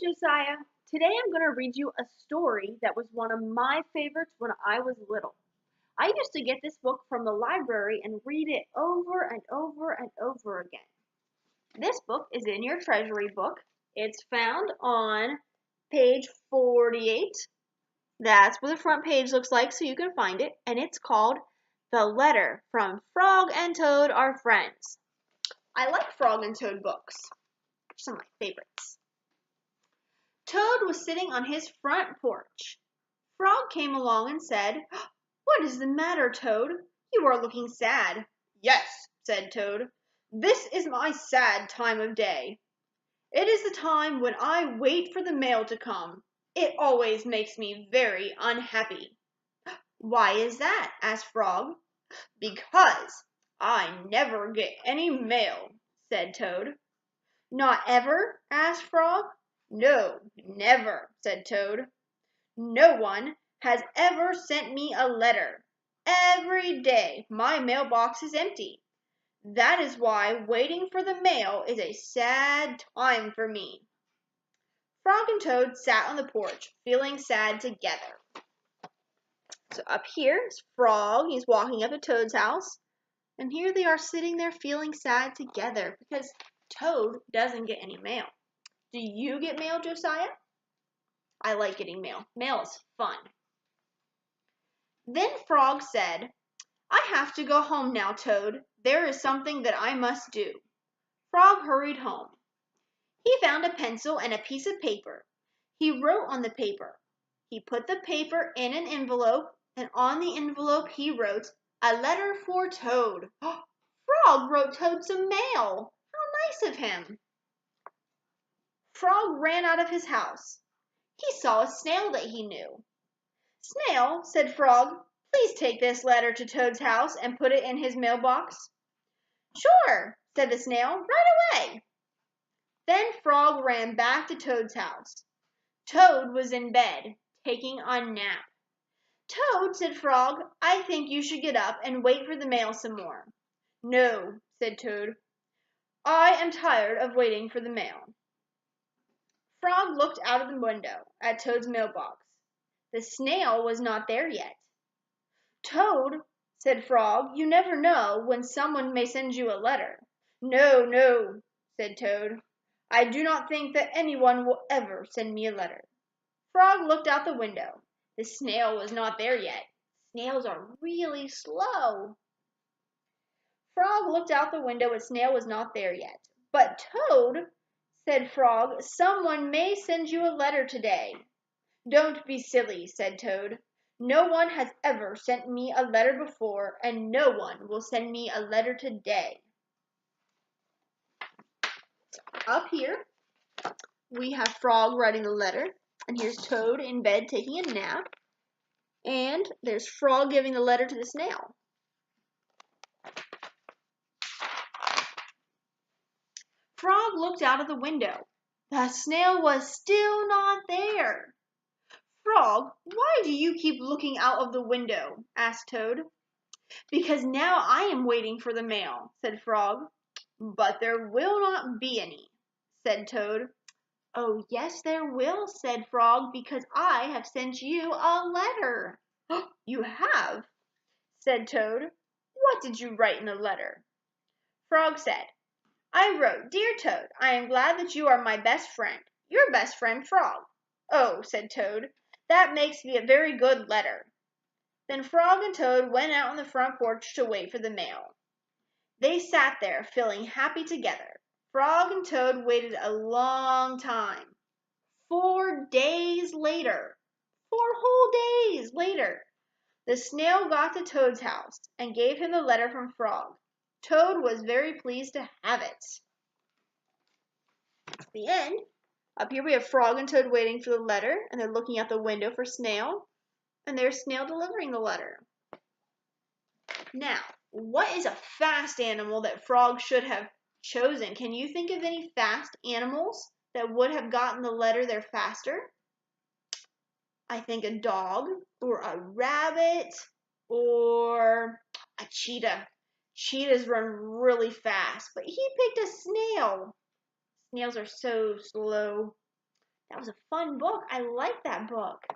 Josiah. Today I'm going to read you a story that was one of my favorites when I was little. I used to get this book from the library and read it over and over and over again. This book is in your treasury book. It's found on page 48. That's what the front page looks like, so you can find it. And it's called The Letter from Frog and Toad Are Friends. I like Frog and Toad books. Some of my favorites. Toad was sitting on his front porch. Frog came along and said, "What is the matter, Toad? You are looking sad." "Yes," said Toad. "This is my sad time of day. It is the time when I wait for the mail to come. It always makes me very unhappy." "Why is that?" asked Frog. "Because I never get any mail," said Toad. "Not ever?" asked Frog. "No, never," said Toad. "No one has ever sent me a letter. Every day my mailbox is empty. That is why waiting for the mail is a sad time for me." Frog and Toad sat on the porch, feeling sad together. So up here is Frog. He's walking up to Toad's house. And here they are sitting there feeling sad together because Toad doesn't get any mail. Do you get mail, Josiah? I like getting mail. Mail is fun. Then Frog said, "I have to go home now, Toad. There is something that I must do." Frog hurried home. He found a pencil and a piece of paper. He wrote on the paper. He put the paper in an envelope, and on the envelope he wrote, "A letter for Toad." Frog wrote Toad some mail. How nice of him. Frog ran out of his house. He saw a snail that he knew. "Snail," said Frog, "please take this letter to Toad's house and put it in his mailbox." "Sure," said the snail, "right away." Then Frog ran back to Toad's house. Toad was in bed, taking a nap. "Toad," said Frog, "I think you should get up and wait for the mail some more." "No," said Toad. "I am tired of waiting for the mail." Frog looked out of the window at Toad's mailbox. The snail was not there yet. "Toad," said Frog, "you never know when someone may send you a letter." "No, no," said Toad. "I do not think that anyone will ever send me a letter." Frog looked out the window. The snail was not there yet. Snails are really slow. Frog looked out the window and Snail was not there yet. "But Toad," said Frog, "someone may send you a letter today." "Don't be silly," said Toad. "No one has ever sent me a letter before, and no one will send me a letter today." Up here, we have Frog writing the letter, and here's Toad in bed taking a nap, and there's Frog giving the letter to the snail. Frog looked out of the window. The snail was still not there. "Frog, why do you keep looking out of the window?" asked Toad. "Because now I am waiting for the mail," said Frog. "But there will not be any," said Toad. "Oh, yes, there will," said Frog, "because I have sent you a letter." "You have?" said Toad. "What did you write in the letter?" Frog said, "I wrote, 'Dear Toad, I am glad that you are my best friend. Your best friend, Frog.'" "Oh," said Toad, "that makes me a very good letter." Then Frog and Toad went out on the front porch to wait for the mail. They sat there, feeling happy together. Frog and Toad waited a long time. 4 days later, 4 whole days later, the snail got to Toad's house and gave him the letter from Frog. Toad was very pleased to have it. The end. Up here we have Frog and Toad waiting for the letter, and they're looking out the window for Snail, and there's Snail delivering the letter. Now, what is a fast animal that Frog should have chosen? Can you think of any fast animals that would have gotten the letter there faster? I think a dog, or a rabbit, or a cheetah. Cheetahs run really fast, but he picked a snail. Snails are so slow. That was a fun book. I like that book.